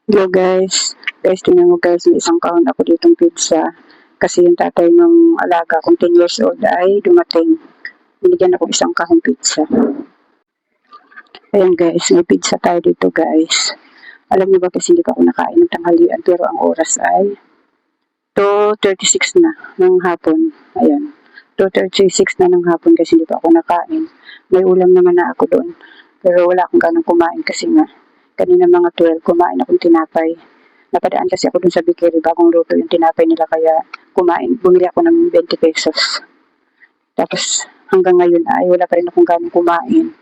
Hello guys. Guys, tingnan mo guys, may isang kahon ako ditong pizza. Kasi yung tatay ng alaga kong 10 years old ay dumating. Binigyan ako isang kahong pizza. Ayan guys, may pizza tayo dito guys. Alam niyo ba kasi hindi pa ako nakain ng tanghalian pero ang oras ay 2:36 na ng hapon. Ayan. 2:36 na ng hapon kasi hindi pa ako nakain. May ulam naman na ako doon. Pero wala akong ganang kumain kasi nga kanina mga 12 kumain akong tinapay. Napadaan kasi ako dun sa bakery bagong luto yung tinapay nila kaya bumili ako ng 20 pesos. Tapos hanggang ngayon ay wala pa rin akong ganang kumain.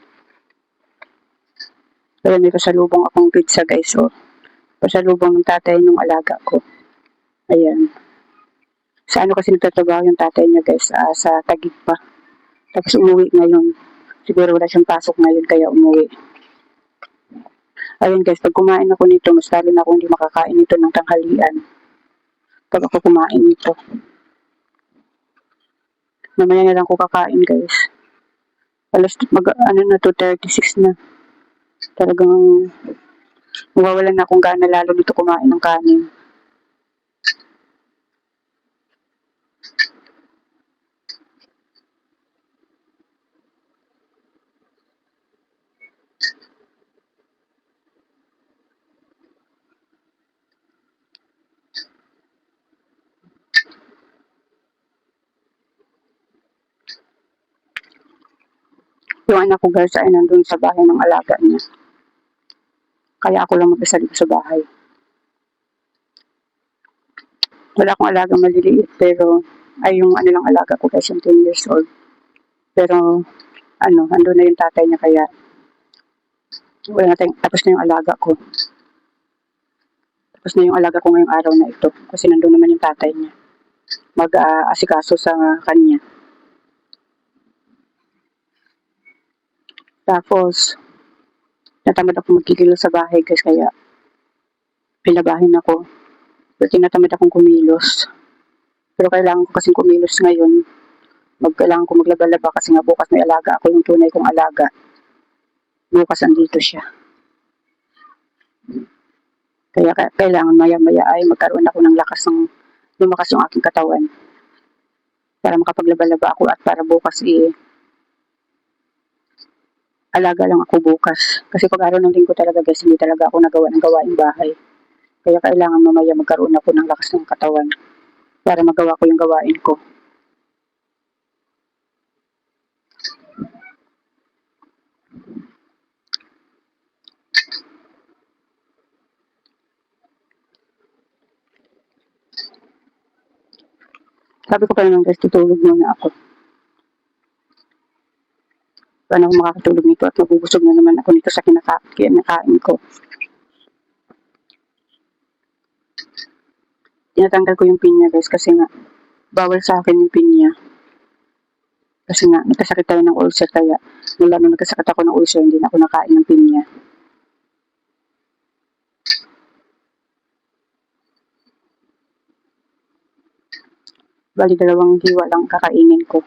Kaya may pasalubong akong pizza guys. Oh. Pasalubong ng tatay ng alaga ko. Ayan. Sa ano kasi nagtatrabaho yung tatay niya guys, sa Taguig pa. Tapos umuwi ngayon. Siguro wala siyang pasok ngayon kaya umuwi. Ayun guys, pag kumain ako nito, mas lalo na ako hindi makakain nito ng tanghalian. Pag ako kumain nito. Mamaya na lang ako kakain guys. Ano na to, 36 na. Talagang mawawalan na akong gana lalo dito kumain ng kanin. Yung anak ko guys ay nandun sa bahay ng alaga niya. Kaya ako lang mag-isa dito sa bahay. Wala akong alagang maliliit pero ay yung ano lang alaga ko guys yung 10 years old. Pero andun na yung tatay niya kaya wala na tapos na yung alaga ko. Tapos na yung alaga ko ngayong araw na ito kasi nandun naman yung tatay niya. Mag-aasikaso sa kanya. Tapos, natamad ako magkikilos sa bahay guys kaya pinabahin ako. Pero tinatamad akong kumilos. Pero kailangan ko kasing kumilos ngayon. Kailangan ko maglaba-laba kasi nga bukas may alaga ako yung tunay kong alaga. Bukas andito siya. Kaya kailangan maya-maya ay magkaroon ako ng lakas ng lumakas yung aking katawan. Para makapaglaba-laba ako at para bukas alaga lang ako bukas. Kasi pag araw ng linggo talaga guys, hindi talaga ako nagawa ng gawaing bahay. Kaya kailangan mamaya magkaroon ako ng lakas ng katawan para magawa ko yung gawain ko. Sabi ko pa naman guys, tutulog muna ako. Paano ako makakatulog nito at mabubusog na naman ako nito sa kinakain ko. Tinatanggal ko yung pinya guys kasi nga bawal sa akin yung pinya. Kasi nga nagkasakit tayo ng ulcer kaya mula nung nagkasakit ako ng ulcer hindi na ako nakain ng pinya. Bali 2 hiwa lang kakainin ko.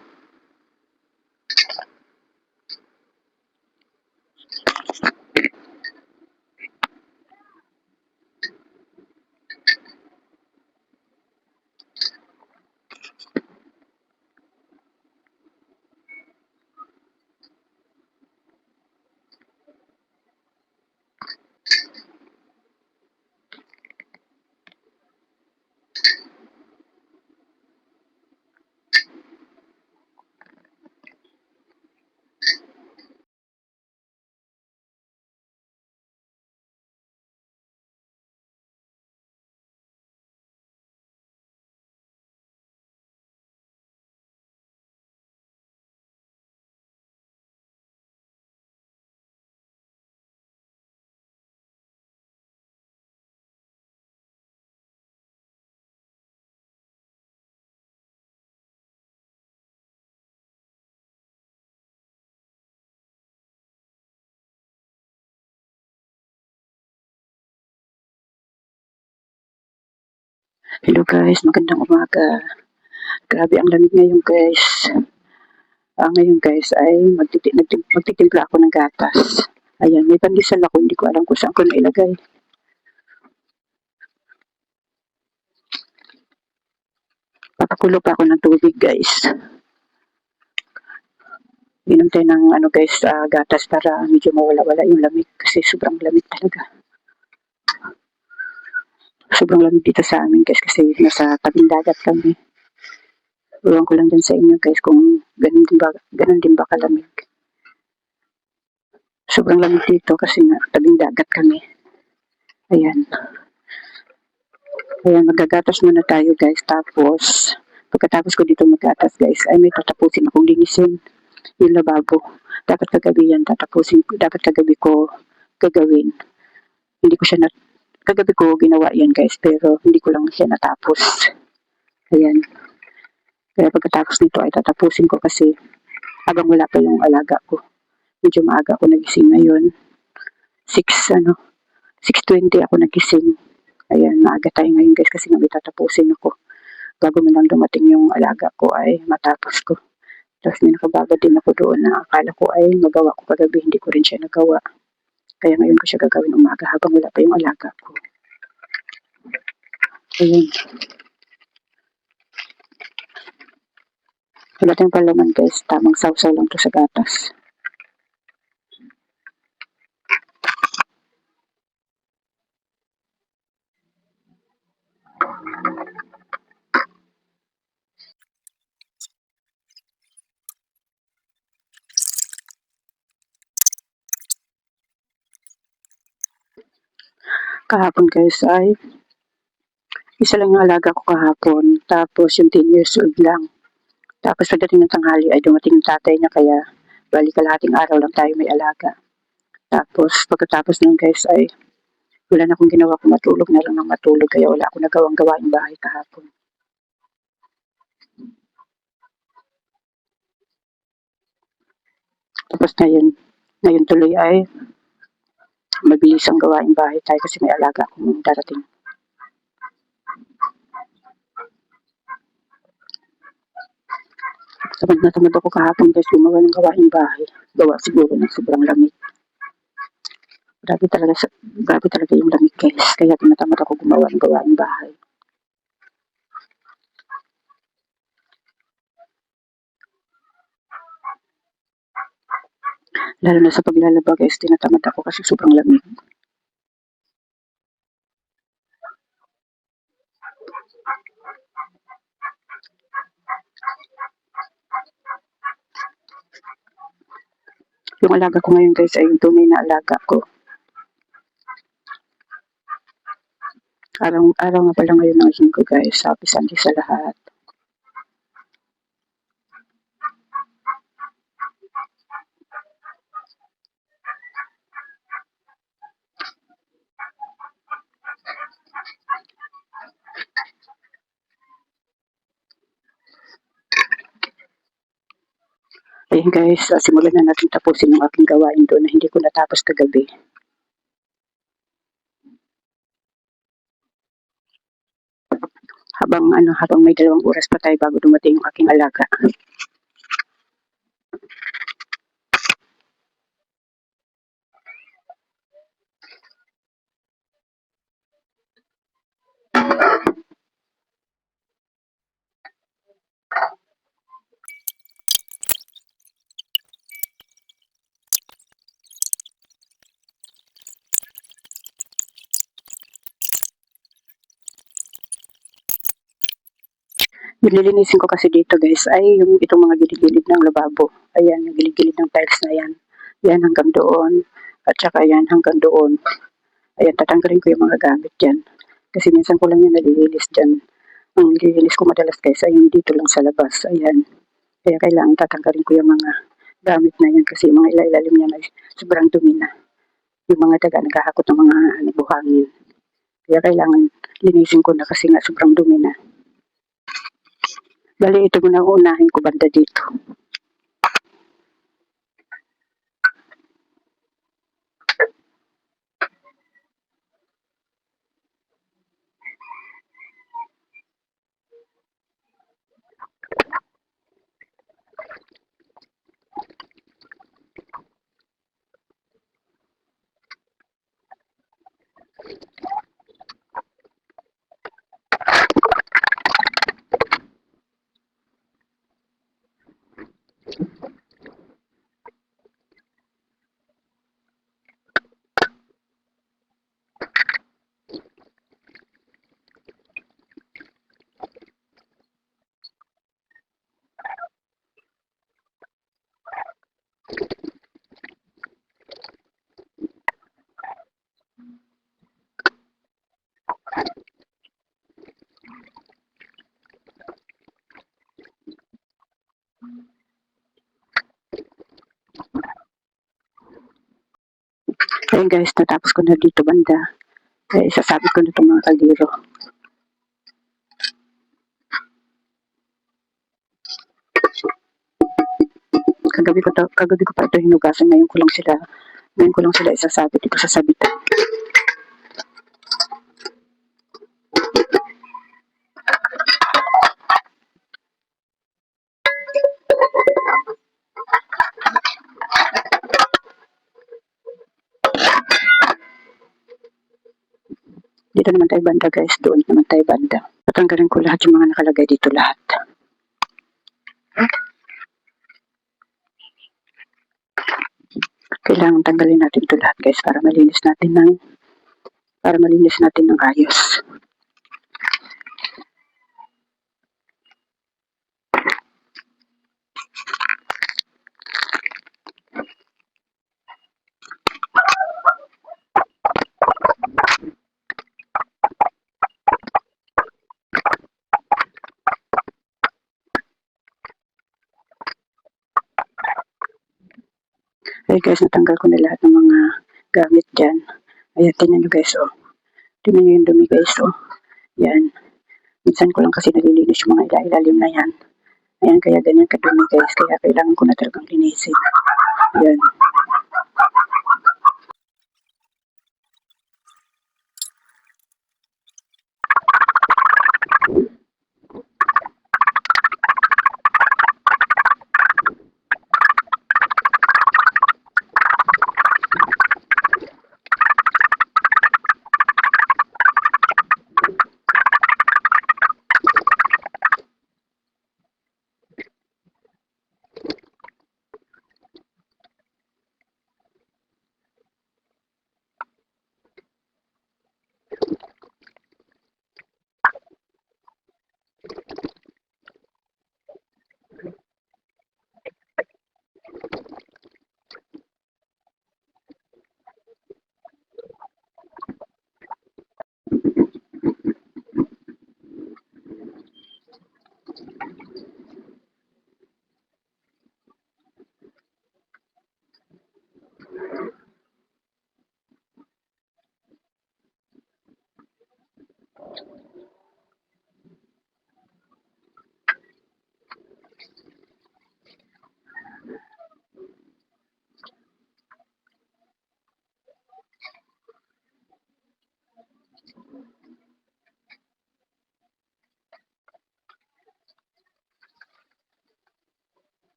Hello guys, magandang umaga. Grabe ang lamig ngayon guys. Ngayon guys ay magtitimpla ako ng gatas. Ayan, may pandesal ako, hindi ko alam kung saan ko nailagay. Nagpakulo pa ako ng tubig, guys. Inom tayo ng guys, gatas para medyo mawala-wala yung lamig kasi sobrang lamig talaga. Sobrang lamig dito sa amin, guys, kasi nasa tabing dagat kami. Iwan ko lang dyan sa inyo, guys, kung ganun din ba kalamig. Sobrang lamig dito kasi nga tabing dagat kami. Ayan. Ayan, magagatas muna tayo, guys. Tapos, pagkatapos ko dito magatas, guys, ay may tatapusin akong linisin yung lababo. Dapat kagabi yan tatapusin ko. Dapat kagabi ko gagawin. Hindi ko siya kagabi ko ginawa yan, guys, pero hindi ko lang siya natapos. Ayan. Kaya pagkatapos nito ay tatapusin ko kasi habang wala pa yung alaga ko. Medyo maaga ako nagising ngayon. 6:20 ako nagising. Ayan, maaga tayo ngayon, guys, kasi nga may tatapusin ako. Bago man lang dumating yung alaga ko ay matapos ko. Tapos may nakabagad din ako doon na akala ko ay magawa ko kagabi, hindi ko rin siya nagawa. Kaya ngayon ko siya gagawin umaga habang wala pa yung alaga ko. Ayan. Wala tayong palaman, guys. Tamang sausaw lang to sa gatas. Kahapon, guys, ay isa lang yung alaga ko kahapon. Tapos yung 10 years old lang. Tapos pagdating ng tanghali ay dumating yung tatay niya kaya balik kalahating araw lang tayo may alaga. Tapos pagkatapos nun, guys, ay wala na akong ginawa kung matulog na lang ng matulog kaya wala akong nagawang gawain bahay kahapon. Tapos ngayon tuloy ay mabilis ang gawain bahay tayo kasi may alaga akong darating. Tamad na tamad ako kahapon, guys, gumawa ng gawain bahay. Gawa siguro ng sobrang lamig. Grabe talaga yung lamig, guys. Kaya tinatamad ako gumawa ng gawain bahay. Lalo na sa paglalaba, guys, tinatamad ako kasi sobrang lamig. Yung alaga ko ngayon, guys, ay yung tunay na alaga ko. Araw nga pala ngayon ng linggo, guys. Happy Sunday sa lahat. Ayan, guys, simulan na natin tapusin yung aking gawain doon na hindi ko natapos kagabi. Habang may 2 oras pa tayo bago dumating yung aking alaga. Yung lilinisin ko kasi dito, guys, ay yung itong mga gilid-gilid ng lababo. Ayan, yung gilid-gilid ng tiles na yan. Yan hanggang doon. At saka yan hanggang doon. Ayan, tatanggalin ko yung mga gamit dyan. Kasi minsan ko lang yan nalilinis dyan. Ang nililinis ko madalas, guys, ay yung dito lang sa labas. Ayan. Kaya kailangan tatanggalin ko yung mga gamit na yan kasi yung mga ilailalim niya ay sobrang dumi na. Yung mga daga naghahakot ng mga buhangin. Kaya kailangan linisin ko na kasi nga sobrang dumi na. Bali, ito muna unahin ko banda dito. Ayun guys, natapos ko na dito banda. Kaya isasabit ko na itong mga kaldero. Kagabi ko pa ito hinugasan. Ngayon ko lang sila isasabit dito sa sabitan. Dito naman tayo banda guys, doon naman tayo banda. Tatanggalin ko lahat yung mga nakalagay dito lahat. Kailangan tanggalin natin ito lahat guys para malinis natin ng ayos. Ay guys, natanggal ko na lahat ng mga gamit dyan. Ayan, tingnan nyo guys, oh. Tingnan nyo yung dumi guys, oh. Yan. Minsan ko lang kasi nalilinis yung mga ilalim na yan. Ayan, kaya ganyan kadumi guys. Kaya kailangan ko na talagang linisin. Ayan.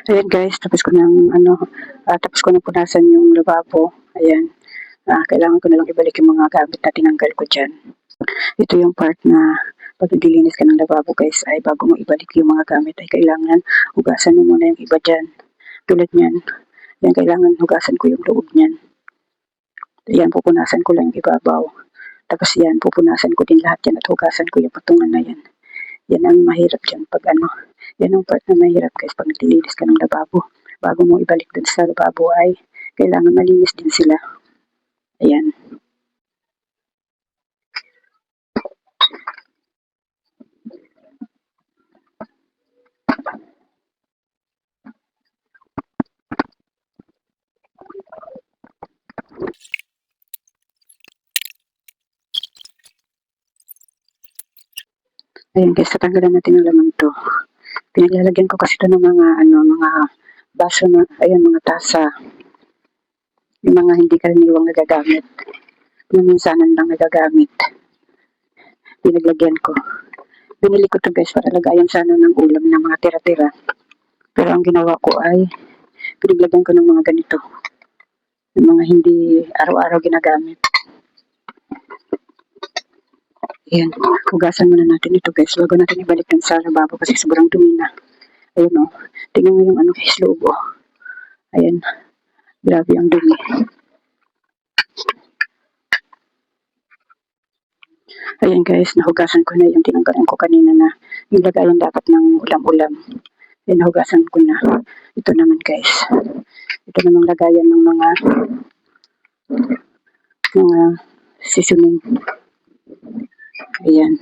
Ayan guys, tapos ko na punasan yung lababo. Ayan. Kailangan ko na lang ibalik yung mga gamit na tinanggal ko dyan. Ito yung part na pag naglilinis ka ng lababo guys, ay bago mo ibalik yung mga gamit ay kailangan hugasan mo muna yung iba dyan. Tulad nyan. Yan, kailangan hugasan ko yung loob nyan. Yan, pupunasan ko lang yung ibabaw. Tapos yan, pupunasan ko din lahat yan at hugasan ko yung patungan na yan. Yan ang mahirap dyan pag yan ang part na mahirap guys pag naglilinis ka ng lababo. Bago mo ibalik dun sa lababo ay kailangan malinis din sila. Ayan. Ayan guys, tatanggalan natin ng laman to. Pinaglalagyan ko kasi ito ng mga baso na, ayan, mga tasa. Yung mga hindi karaniwang nagagamit. Yung minsanan lang nagagamit. Pinaglagyan ko. Binili ko to guys para lagayan sana ng ulam ng mga tira-tira. Pero ang ginawa ko ay pinaglagyan ko ng mga ganito. Yung mga hindi araw-araw ginagamit. Ayan, hugasan muna natin ito guys. Bago natin ibalik yan sa lababo kasi sobrang dumi na. Ayan o, tingnan mo yung guys, loob o. Ayan, grabe ang dumi. Ayan guys, nahugasan ko na yung tinanggalan ko kanina na yung lagayan dapat ng ulam-ulam. Ayan, nahugasan ko na. Ito naman guys. Ito namang lagayan ng mga seasoning. Ayan.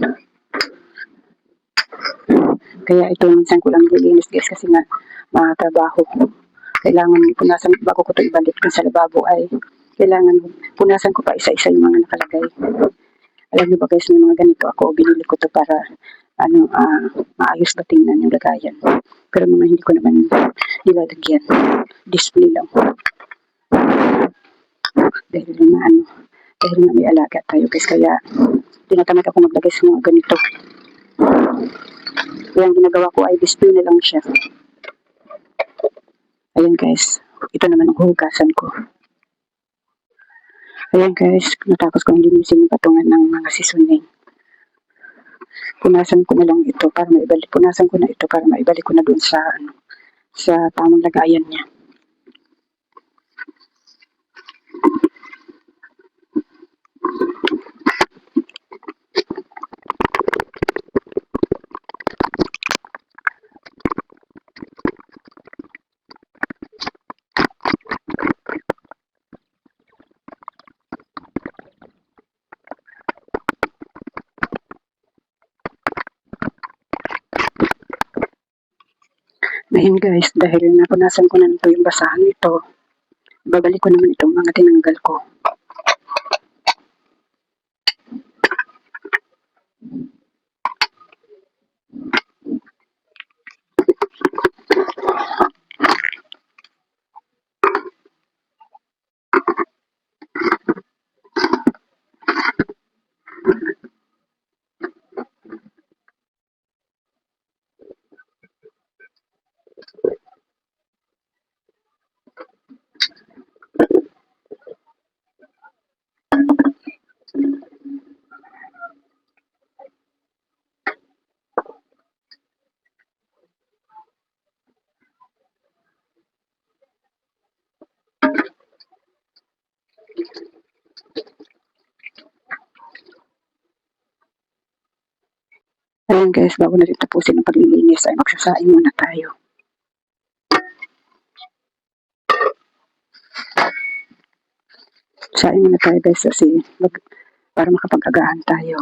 Kaya ito minsan ko lang nililinis guys kasi nga trabaho. Kailangan punasan, bago ko ito ibalik sa lababo ay kailangan punasan ko pa isa-isa yung mga nakalagay. Alam niyo ba guys, may mga ganito ako, binili ko to para maayos ba tingnan yung lagayan. Pero mga hindi ko naman nilalagyan. Display lang. Dahil na may alaga tayo guys, kaya tinatamad ako maglagay sa mga ganito. Kaya ang ginagawa ko ay display na lang siya. Ayan guys, ito naman ang hugasan ko. Ayan guys, natapos kong linisin yung patungan ng mga seasoning. Punasan ko na lang ito para maibalik. Punasan ko na ito para maibalik ko na dun sa tamang lagayan niya. Ngayon guys, dahil napunasan ko na ito yung basahan nito, babalik ko naman itong mga tinanggal ko. Ayan guys, bago natin tapusin ang paglilinis ay magsasaing muna tayo. Saing muna tayo guys kasi para makapag-agahan tayo.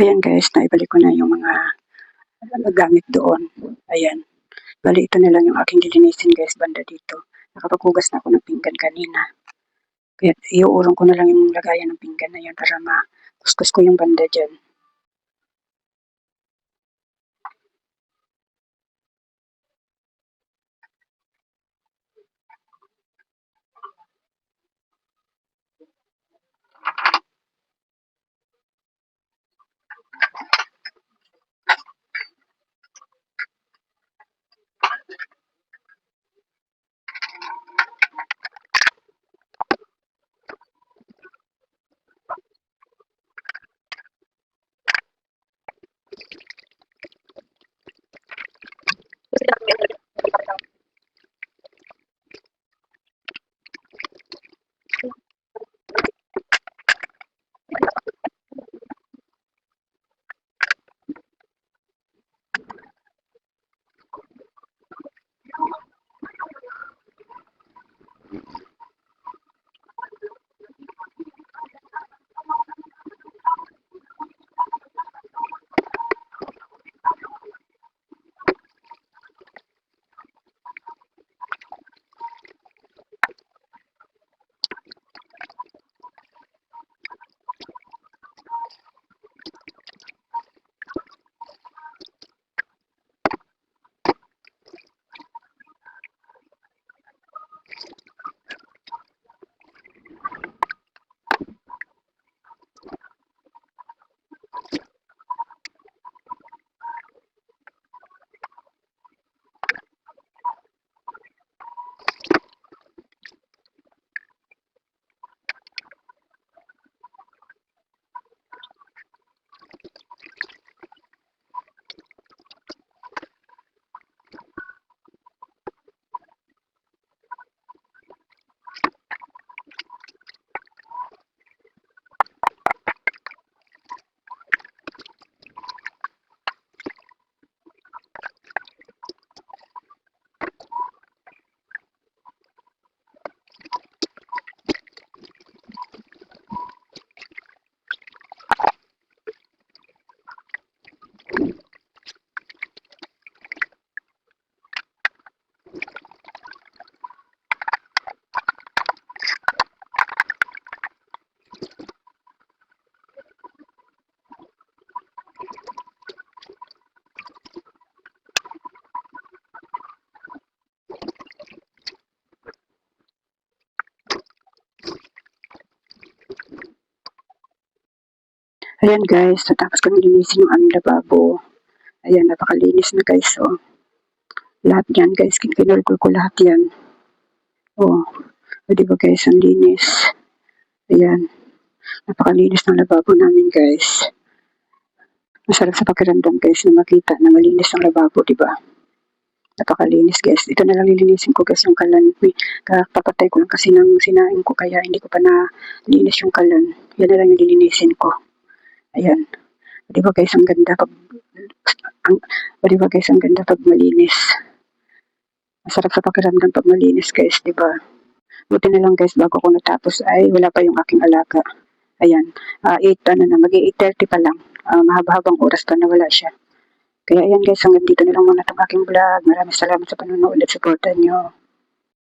Ayan guys, naibalik ko na yung mga gamit doon. Ayan. Bali, ito na lang yung aking lilinisin guys, banda dito. Nakapaghugas na ako ng pinggan kanina. Kaya iuurong ko na lang yung lagayan ng pinggan na yun para makuskus ko yung banda dyan. Ayan guys, natapos ko linisin yung aming lababo. Ayan, napakalinis na guys, oh. Lahat yan guys, kinulkul ko lahat yan. Oh, di ba guys, ang linis. Ayan, napakalinis ng lababo namin guys. Masarap sa pakiramdam guys na makita na malinis ang lababo, di ba? Napakalinis guys. Ito na lang lilinisin ko guys yung kalan. Kapapatay ko lang kasi nang sinain ko kaya hindi ko pa na linis yung kalan. Yan na lang yung lilinisin ko. Ayan. Di ba guys, ang ganda pag di ba guys, ang ganda pag malinis. Masarap sa pakiramdam pag malinis guys, di ba? Buti na lang guys, bago ko natapos ay wala pa yung aking alaga. Ayan, 8 ano na, mag-8:30 pa lang. Mahaba-habang oras pa na wala siya. Kaya ayan guys, hanggang dito na lang muna itong aking vlog. Maraming salamat sa panonood at supportan nyo.